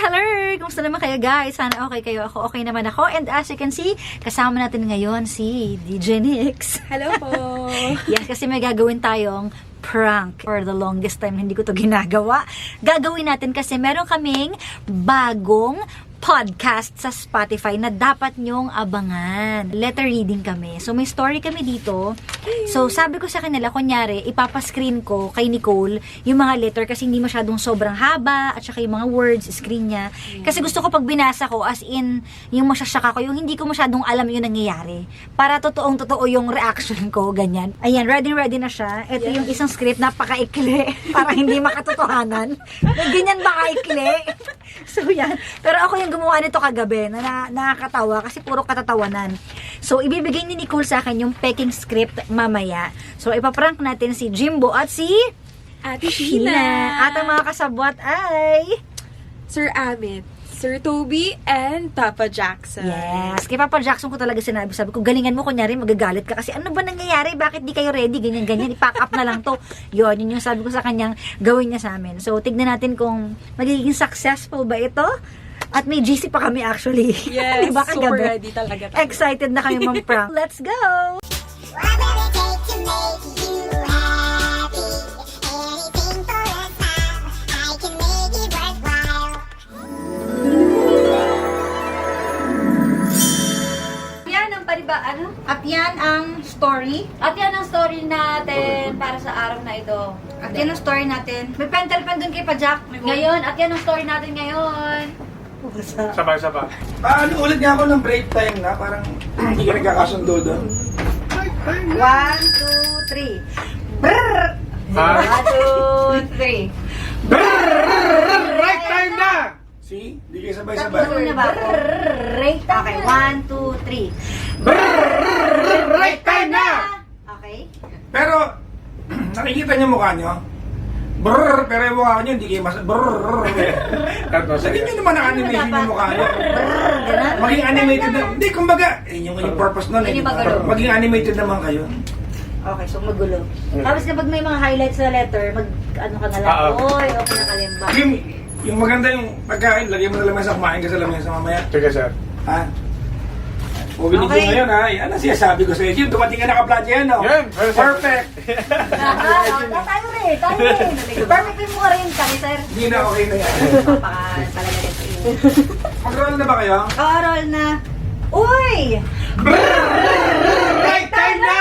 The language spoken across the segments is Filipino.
hello! Kumusta naman kayo guys? Sana okay kayo. Ako okay naman ako. And as you can see, kasama natin ngayon si DJ Nix. Hello po! Yes, kasi may gagawin tayong prank. For the longest time, hindi ko to ginagawa. Gagawin natin kasi meron kaming bagong podcast sa Spotify na dapat nyong abangan. Letter reading kami. So, may story kami dito. So, sabi ko sa kanila, kunyari, ipapascreen ko kay Nicole yung mga letter kasi hindi masyadong sobrang haba at saka yung mga words, screen niya. Kasi gusto ko pag binasa ko, as in, yung masyasaka ko, yung hindi ko masyadong alam yung nangyayari. Para totoong-totoo yung reaction ko, ganyan. Ayan, ready na siya. Ito yung isang script, napaka-ikli. Para hindi makatotohanan. Ganyan ba ka-ikli? So, yan. Pero ako yung gumawa nito kagabi na nakakatawa kasi puro katatawanan. So, ibibigay ni Nicole sa akin yung peking script mamaya. So, ipaprank natin si Jimbo at si Ate Sheena! At ang mga kasabwat ay Sir Amit, Sir Toby, and Papa Jackson. yes. Kay Papa Jackson ko talaga sinabi. Sabi ko, galingan mo, kunyari magagalit ka kasi ano ba nangyayari? Bakit di kayo ready? Ganyan. I-pack up na lang to. Yun yung sabi ko sa kanyang gawin niya sa amin. So, tignan natin kung magiging successful ba ito. At may GC pa kami actually. Yes, diba, super kagabi? ready talaga. Excited na kami mag-prank. Let's go! What will it take to make you happy? Anything for a smile, I can make it worthwhile. Yan ang pariba, ano? At yan ang story. At yan ang story natin para sa araw na ito. At yan ang story natin. May pentel pen dun kay Pajak. Ngayon, at yan ang story natin ngayon. Sabay-sabay. Paano ulit nga ako ng break time na? Parang hindi ka nagkakasundo doon. 1, 2, 3. Brrrr! 1, 2, 3. Right time na! See? Hindi kayo sabay-sabay. Tatlo na ba ako? Right time Okay, na. 1, 2, 3. Right time na! Okay. Pero, nakikita niyo mukha niyo? Brrrr, pero yung mukha niyo, hindi kayo mas... Brrrr. Lagyan niyo naman ang animation yung mukha niyo. Maging animated na... Hindi, kumbaga, yung purpose nun. Yun yung magulo. Maging animated naman kayo. Okay, so magulo. Tapos kapag may mga highlights sa letter, ano ka na lang. Oy, okay na kalimba. Yung maganda yung pagkain, lagyan mo na lamesa, kumain ka sa lamesa mamaya. Sige, sir. Ha? O binig ko Okay. ngayon ha, yan ang sinasabi ko sa iyo. Jim, dumating ka naka-plan yan, no? Yan, Perfect! Tayo rin. Perfect yung mukha rin kami, sir. Hindi na okay na yan. Baka talaga rin sa iyo. Mag-roll na ba kayo? Roll na. Uy! Right time na!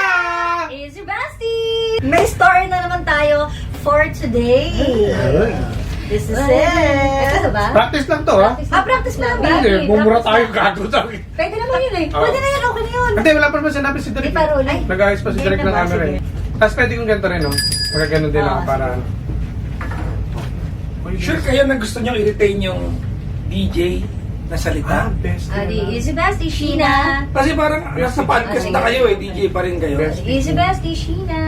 Is your bestie! May story na naman tayo for today. This is it. Ito ba? Practice lang to, ha? Practice na lang ba? Hindi, bumura tayo gago tayo. Pwede naman yun eh. Pwede na yun, okay na yun. Hindi, wala pa naman sinabi si Derek. Di pa roll. Ay, Nag-ayos pa si Game Derek na ng ba? camera Sige. eh. Tapos pwede kong ganito rin, no? Magaganon din ako para ano. Sure kayo na gusto nyo i-retain yung DJ na salita? Best. Adi, is your bestie, Sheena? Kasi parang nasa podcast na kayo eh, DJ pa rin kayo. Best. Is your bestie, Sheena?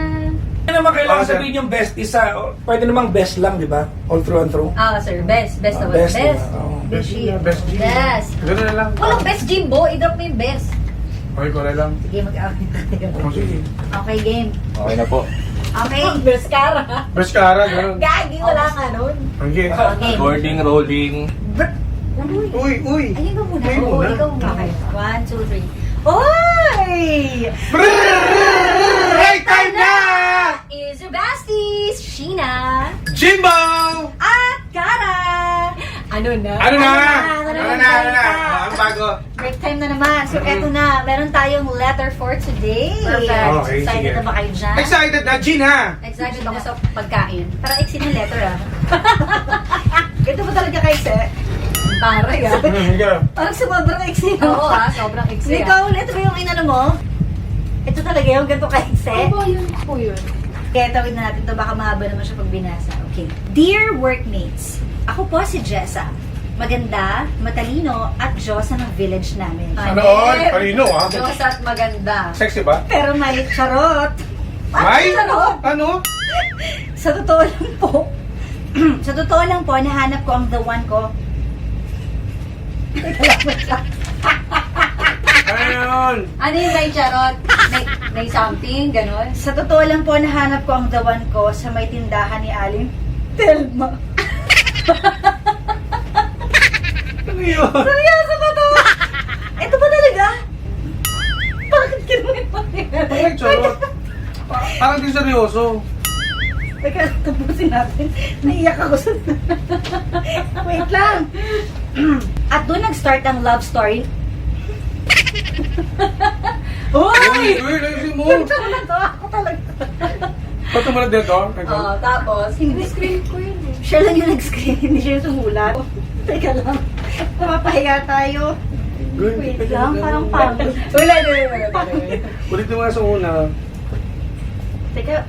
Ano naman kailangan sir. sabihin yung best isa, pwede namang best lang, di ba? All through and through. Ah, sir, best. Best naman. Best. Best. Oo. Best. Best. Best. Gano'n na lang. Walang best, Jimbo. I-drop mo yung best. Okay, ko na lang. Sige, mag-awin tayo. Oh, sige. Okay, game. Okay na po. Okay. Best cara. Best kara, gano'n. Gagi, wala ka nun. Okay. Okay. Recording, rolling. Uy. Ayun ka muna. Ayun Oo, muna. ikaw muna. Okay. 1, 2, 3. Oy! Right time na! Is your bestie, Sheena? Jimbo! At Kara! Ano na? Ano na? Ano na? Ang bago. Break time na naman. So, eto na. Meron tayong letter for today. Perfect. Okay, Excited sige. na ba kayo dyan? Excited na, Gin, ha? Excited ako sa pagkain. Parang iksi ng letter, ah. Ito ba talaga kayo, sir? Taray ah. Parang sobrang iksi. Oo ah, sobrang iksi ah. Nicole, ito ba yung inano mo? Ito talaga yung ganito ka-iksi? Opo, yun po yun. Kaya tawid na natin ito, baka mahaba naman siya pag binasa. Okay. Dear workmates, ako po si Jessa. Maganda, matalino, at Diyosa ng village namin. Ano all? Palino, ha? Diyos at maganda. Sexy ba? Pero may charot. May? Charot? Ano? Sa totoo lang po, sa totoo lang po, nahanap ko ang the one ko. Ano yun? Ano yung may charot? May something, gano'n? Sa totoo lang po, nahanap ko ang the one ko sa may tindahan ni Aling Telma. Ano yun? Seryoso ba to? Ito ba talaga? Bakit kinuha pa Ay, charot. Parang di seryoso. Teka, tapusin natin. Naiyak ako sa... Wait lang. At doon nag-start ang love story. Hoy! Uy, ayusin mo. Ito na to. Ako talaga. Ba't tumalad dito? Oh, tapos, Hindi. Screen ko yun eh. Siya lang yung nag-screen. Hindi siya yung sumulat. Teka lang. Napapahiga tayo. Wait lang. Parang pagod. wala. Ulit mo nga sa una. Teka.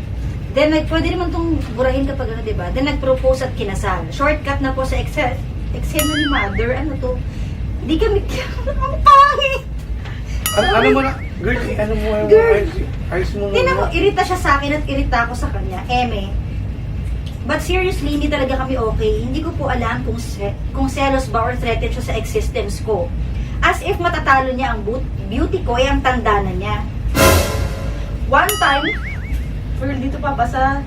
Then, pwede naman itong burahin kapag ano, diba? Then, nag-propose at kinasal. Shortcut na po sa eksena ni Mother. Ano to? Hindi kami... Ang pangit! Ano mo na? Girl, ano mo? Girl. Ayos mo Tingnan mo, muna. irita siya sa akin at irita ako sa kanya. Eme. But seriously, hindi talaga kami okay. Hindi ko po alam kung selos ba or threatened siya sa existence ko. As if matatalo niya ang beauty ko, ang tanda na niya. One time, girl, dito papasa.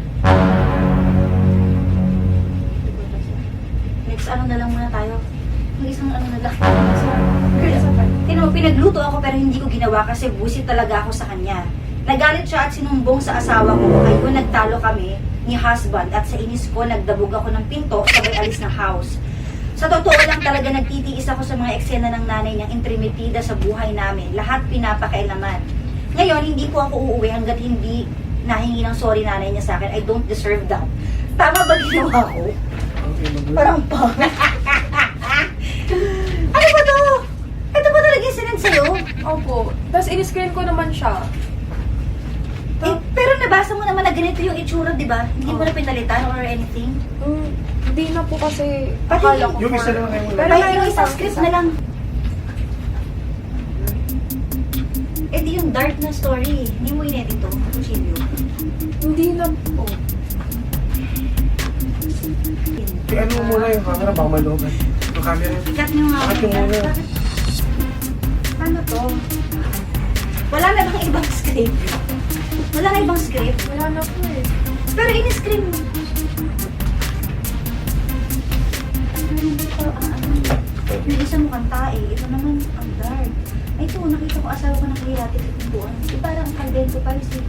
Next, ano na lang muna tayo. Yung isang ano na lang. Girl, tingnan mo, pinagluto ako pero hindi ko ginawa kasi busit talaga ako sa kanya. Nagalit siya at sinumbong sa asawa ko. Ayun, nagtalo kami ni husband at sa inis ko, nagdabog ako ng pinto sabay alis ng house. Sa totoo lang talaga nagtitiis ako sa mga eksena ng nanay niyang intrimitida sa buhay namin. Lahat pinapakailaman. Ngayon, hindi po ako uuwi hanggat hindi nahingi ng sorry nanay niya sa akin. I don't deserve that. Tama ba ginawa ko? Okay, mag-girl. Parang pangit. Ano ba to? Ito ba talaga yung sinend sa'yo? Opo. Tapos in-screen ko naman siya. Eh, pero nabasa mo naman na ganito yung itsura, di ba? Hindi mo na pinalitan or anything. Hindi na po kasi Pati akala ko. Yung isa lang ngayon. Pero May mayroon isang pa, script isa. na lang. Eh di yung dark na story. Hindi mo inedit to. Kuchilyo. Hindi na po. Ano mo muna yung camera, baka maloban. Yung camera. Ikat niyo nga. Bakit yung muna? Bakit? Ano to? Wala na bang ibang script? Wala na ibang script? Wala na po eh. Pero in-screen mo. Yung isa mo kanta eh. Ito naman ang dark. Ay, ito, nakita ko asawa ko nakahilati sa pintuan. Di parang ang kaldento pa rin eh.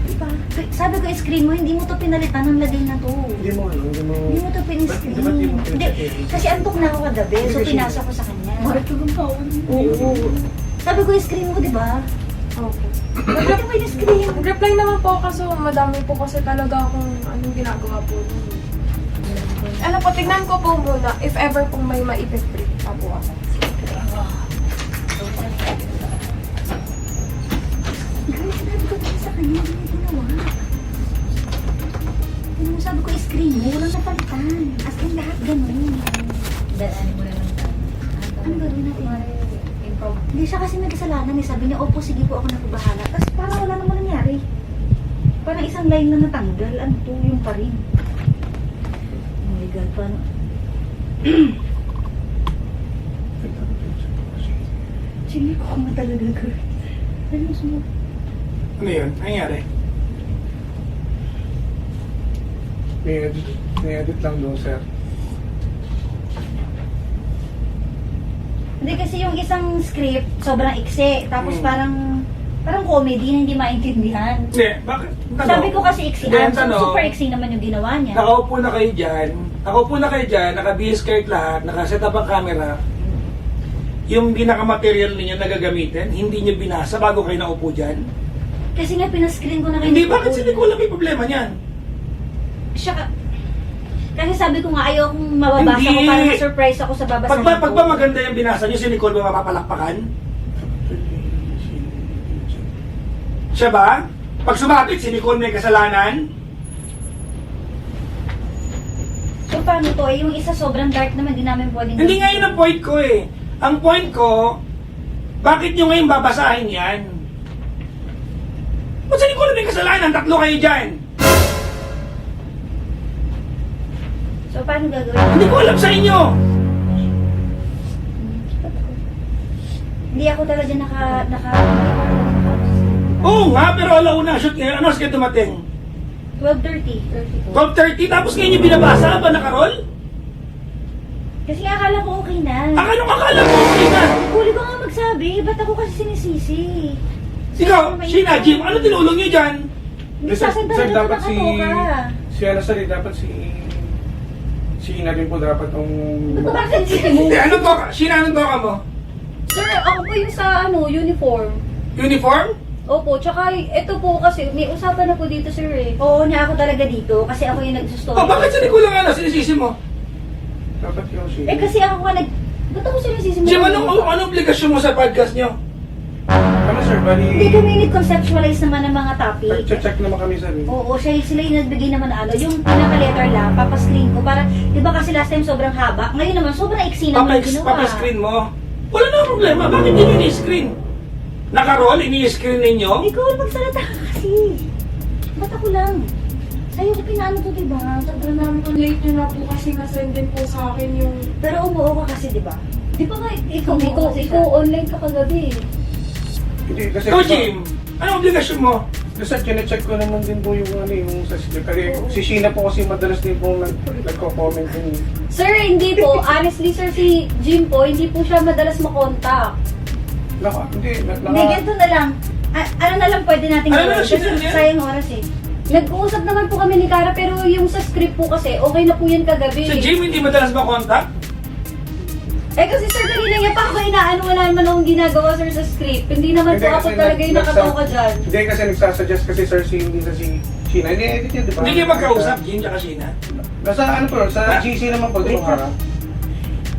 Diba? Sabi ko, screen mo, hindi mo to pinalitan ng lagay na to. Hindi mo ano, hindi mo... Hindi mo to pin-screen. Ba't hindi mo Hindi, kasi antok na ako kagabi, so pinasa ko sa kanya. Oo. Sabi ko, screen mo, di ba? Opo. Bakit mo yung screen? Nag-reply naman po kaso madami po kasi talaga akong anong ginagawa po nun. Ano po, tignan ko po muna if ever pong may maipiprit pa po ako. Girl, sinabi ko din sa kanya, hindi niya ginawa. Ano mo, sabi ko, screen mo, walang napalitan. As in, lahat ganun. Ano mo na lang tayo. Ano gawin natin? Improve. Hindi siya kasi may kasalanan eh. Sabi niya, opo, sige po ako napabahala. Tapos parang wala naman nangyari. Parang isang line na natanggal. Ano to, yung pa rin. Oh my God, paano? Sige ko kung talaga, girl. Ano mo sumunod? Ano yun? Ano nangyari? May edit lang doon, sir. Hindi kasi yung isang script, sobrang iksi. Tapos parang comedy na hindi maintindihan. Hindi, bakit? Sabi ko kasi iksi. Hindi, So, tanong. super iksi naman yung ginawa niya. Nakaupo na kayo dyan, naka-BS card lahat, naka-set up ang camera. Yung pinaka-material ninyo na gagamitin, hindi nyo binasa bago kayo naupo dyan. Kasi nga pinascreen ko na kayo. Hindi, bakit si Nicola may problema niyan? Siya, kasi sabi ko nga ayaw kong mababasa Hindi. ko para ma-surprise ako sa babasahin Pag ba maganda yung binasa nyo, si Nicole ba mapapalakpakan? Siya ba? Pag sumapit, si Nicole may kasalanan? So paano to? Eh, yung isa sobrang dark naman, di namin pwedeng... Hindi nga yun ang point ko eh. Ang point ko, bakit nyo ngayon babasahin yan? Ba't si Nicole may kasalanan? Tatlo kayo dyan. So paano gagawin? Hindi ko alam sa inyo. Hindi ako talaga naka Oo nga, pero alauna shoot ngayon. Ano oras kayo dumating? 12:30. 12:30, tapos ngayon yung binabasa ba naka-roll? Kasi akala ko okay na. Akala mo okay na. Huli ko nga magsabi, ba't ako kasi sinisisi? Ikaw, Sheena, Jim, ano tinulong niyo dyan? Nagsasanda Sir, na dapat ako ka. si ano sir, dapat si Ina din po dapat ang... Bakit si mo? Hindi, anong toka? Sheena, anong toka mo? Sir, ako po yung sa uniform. Uniform? Opo, tsaka ito po kasi, may usapan na po dito sir eh. Oo na ako talaga dito kasi ako yung nagsustory. Oh, bakit sa ko lang sinisisi mo? Dapat yung si... Eh kasi ako nga ba't ako sinisisi mo? Jim, anong obligasyon mo sa podcast niyo? Ano sir, bali... Hindi kami nag-conceptualize naman ng mga topic. Check naman kami sir. Oo, sila yung nagbigay naman ng ano, yung pinaka-letter lang, papascreen ko para, di ba kasi last time sobrang haba, ngayon naman sobrang iksi naman yung ginawa. Papa-screen mo? Wala na problema. Bakit hindi ni-screen? Naka-roll, ini-screen ninyo? Ikaw magsalita ka kasi. Ba't ako lang? Sa'yo ko pinaano to, di ba? Sobrang namin kung late nyo na po kasi nasend din po sa akin yung... Pero umuo ka kasi, di ba? Di ba nga, ikaw online ka kagabi. Hindi, kasi... Ikaw, Jim, anong obligasyon mo? Kasi check ko naman din po yung ano, yung sa secretary. Si Sheena po kasi madalas din po nagko-comment din. Sir, hindi po. Honestly, sir, si Jim po, hindi po siya madalas makontak. Hindi, Hindi, ganito na lang. Ano na lang pwede natin Ano gawin? na, Kasi Sheena, yan? sayang oras eh. Nag-uusap naman po kami ni Cara, pero yung sa script po kasi, okay na po yan kagabi. Si Jim hindi madalas makontak? Eh kasi sir, kanina nga pa ako inaano, wala naman akong ginagawa sir sa script. Hindi naman po ako kasi talaga yung nakatoka dyan. Hindi kasi nagsasuggest kasi sir hindi sa si Sheena. Hindi, edit niya, di ba? Hindi kayo magkausap, Jim tsaka Sheena? Nasa ano po, sa GC naman po, di ba?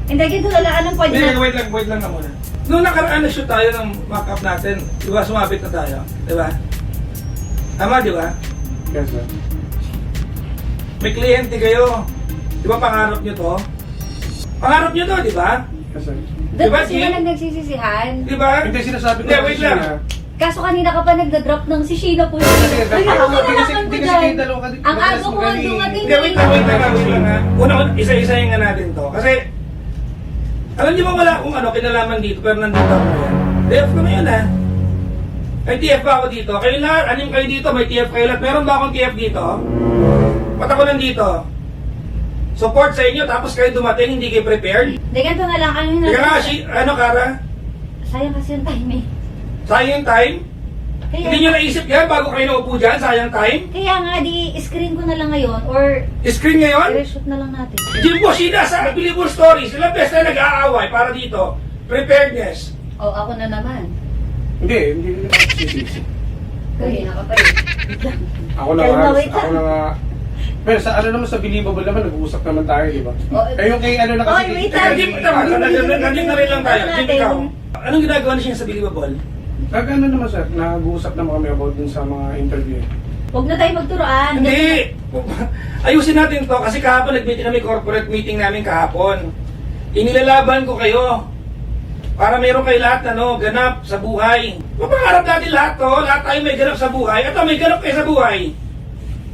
Hindi, ganito na lang. Anong pwede Hindi, natin? wait lang na muna. Noong nakaraan na shoot tayo ng mock-up natin, di ba, sumabit na tayo, di ba? Tama, di ba? Yes sir. May kliyente kayo. Di ba pangarap nyo to? Pangarap nyo to, di ba? Yes sir. Doon Diba, kasi sila Jim? nagsisisihan. Di ba? Hindi sinasabi ko Hindi, kasi wait lang. Sheena. Kaso kanina ka pa nagda-drop ng si Sheena po. Kasi Ay, ako hindi kasi nalaman ko kayo dyan. dalawa ka Ang aga ko ang dumating Hindi, wait lang ha. Una, isa-isahin nga natin to. Kasi, alam niyo ba wala akong kinalaman dito, pero nandito ako ngayon. TF ko ngayon ha. May TF ba ako dito? Kayo lahat, anim kayo dito, may TF kayo lahat. Meron ba akong TF dito? Ba't ako nandito? Support sa inyo, tapos kayo dumating, hindi kayo prepared? Hindi, ganito na lang. Ano yun Teka nga, Kara? Sayang kasi yung time eh. Sayang time? Kaya, Hindi nyo naisip yan bago kayo naupo dyan? Sayang time? kaya nga, screen ko na lang ngayon or Screen ngayon? i-reshoot na lang natin. Jim Boshida sa Believable Stories, ilang beses na nag-aaway para dito. Preparedness. O, ako na naman. Hindi. Kanina ka pa rin. Ako na Kalma, nga, wait lang. ako na nga. Pero sa ano naman sa Believable naman, nag-uusap naman tayo, di ba? Oh, Yung kay ano na kasi... Oy, wait Teka, Jim, nandun na rin lang tayo. Jim, ikaw. Anong ginagawa niya sa Believable? Ano naman sir, nag-uusap naman kami about dun sa mga interview. Huwag na tayo magturoan. Hindi. Ayusin natin to kasi kahapon nag-meeting kami, corporate meeting namin kahapon. Inilalaban ko kayo. Para meron kayo lahat ganap sa buhay. Mapangarap natin lahat to. Lahat tayo may ganap sa buhay. At may ganap kayo sa buhay.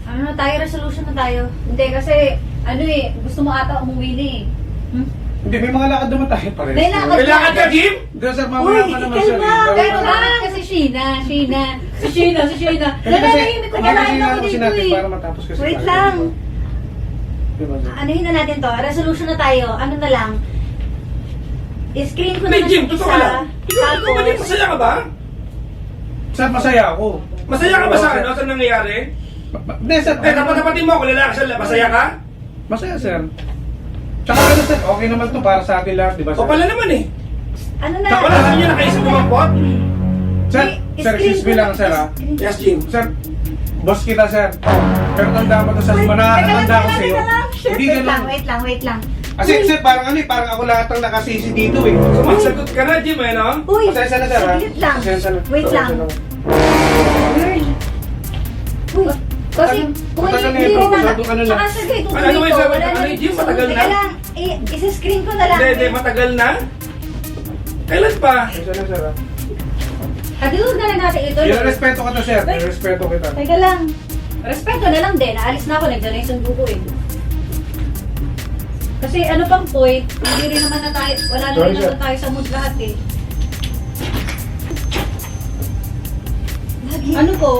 Ano na tayo? Resolution na tayo. Hindi kasi, gusto mo ata umuwi na eh. Hindi, may mga lakad naman tayo pares. May lakad. Kailangan ka, Jim? Hindi sir, mamaya Uy, ka naman kalma, sir. Pero kalma. bakit kasi Sheena. Hindi kasi, Nananahimik ko hindi kalahin kasi ako kasi dito natin eh. para matapos kasi Wait tayo, lang. Di ba sir? Anuhin na natin to. Resolution na tayo. Ano na lang. I-screen ko na Hindi, lang Jim, yung totoo ka lang. Ikaw ba din, masaya ka ba? Sir, masaya ako. Masaya ka ba sa sa nangyayari? Hindi sir, Tapat-tapatin mo ako, lalaki siya, masaya ka? masaya sir. Tsaka ano sir, okay naman to para sa atin lahat, di ba sir? O pala naman eh. Ano na? Saka lang niya nakaisip kumampot. Sir, May sir, screen excuse ko me na- lang sir ha. Yes, Jim. Sir, boss kita sir. Pero tanda mo to sir, manakakatanda ko sa'yo. Hindi Wait lang, ganun. wait lang. Kasi sir, parang parang ako lahat ang nakasisi dito eh. Sumasagot ka na, Jim, no? Uy, Pasensya na sir ha. saglit lang. Pasensya na. Wait lang. Girl. Uy, Kasi, Matagal na hindi ito, rin na. masyado ka na lang. Tsaka sige, Ano tutuloy ba ko. yung sabi? Wala Ano na yung Jim? Matagal na? teka lang. Isa-screen ko na lang. Hindi, matagal na. Kailan pa? Pasensya na sir ha. Hadulog na lang natin ito. Respeto kita sir, respeto kita. Teka lang. Respeto na lang din. Aalis na ako. Nagdala yung sundo ko eh. Kasi ano pang point, hindi rin naman na tayo, wala na Sorry, rin sir. naman tayo sa mood lahat eh. Lagi. Ano po?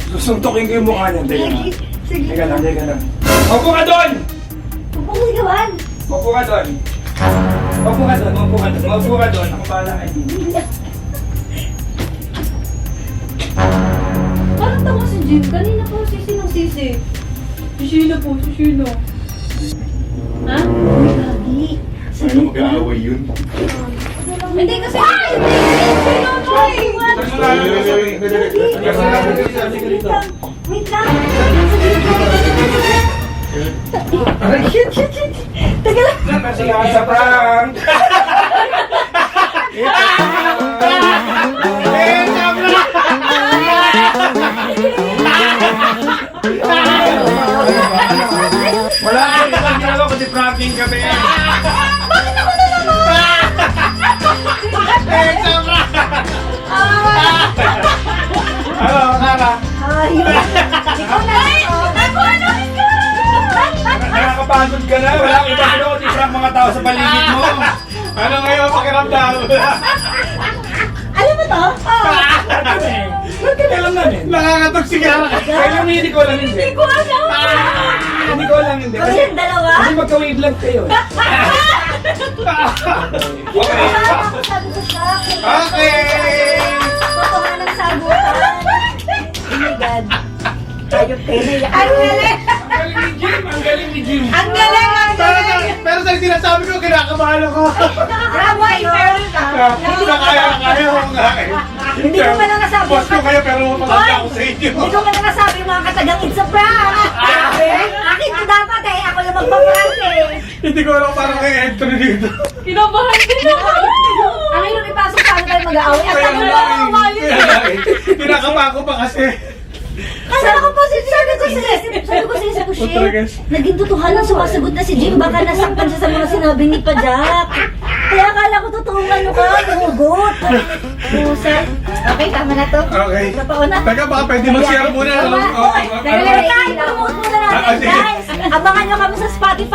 Susuntokin ko yung mukha niya. Teka lang. Lagi. Sige. Teka lang. Opo ka doon! Huwag mong ligawan. Opo ka doon. Maupo ka doon, maupo ka doon, maupo ka doon. Ako bahala kay Jim. Parang tama si Jim. Kanina po sisi ng sisi. Sisi na po, sisi na. Ha? Uy, lagi. Ano mag-aaway yun? Hindi kasi... Ay! Sino to? Wait lang. Ay, shit. Tagal lang. Nakasiyahan sa prank! Wala kang isang ginagawa kasi pranking kami. Bakit ako na naman? Ano, Nara? Ayun. Ikaw na. Nakakapagod ka na. Wala kang ibang ginagawa kasi prank mga tao sa paligid mo. Ano ngayon pakiramdam? Alam mo to? Ba't ka alam namin? Nakakatok sigara ka. Kaya hindi ko alam hindi. Hindi ko alam. Hindi ko alam hindi. Kami yung dalawa? Kasi magka-wavelength kayo. Okay. Ako sabi ko sa akin. Okay. Totoo nga ng sagutan. Oh my God. Tayo pena. Ang galing. Ang galing ni Jim. Ang galing. Ang galing. Pero sa sinasabi ko, kinakabahan ako. Bravo, fair ka. Kaya ko nga eh. Hindi ko pa lang nasabi. Boss ko kayo pero mapaganda ako sa inyo. Hindi ko pa lang nasabi mga katagang it's a prank. Akin ko dapat eh. Ako lang magpa-prank eh. Hindi ko alam parang kay Anthony dito. Kinabahan din ako. Ang hirap ipasok paano tayo mag-aaway. At Kaya ano nga ba eh. ang mayo? Kinakabahan ko pa kasi. Kasi ako po sabi ko sa isa ko, Oh, talaga? shit, naging totohanan sumasagot na si Jim, baka nasaktan siya sa mga sinabi ni Pajak. Kaya akala ko totoong ano ka, tumugot. Sir, okay, tama na to. Okay. Napauna. Teka, baka pwede mag-share muna. Tama. Oo, Teka lang, promote muna natin, sige. guys. Abangan nyo kami sa Spotify.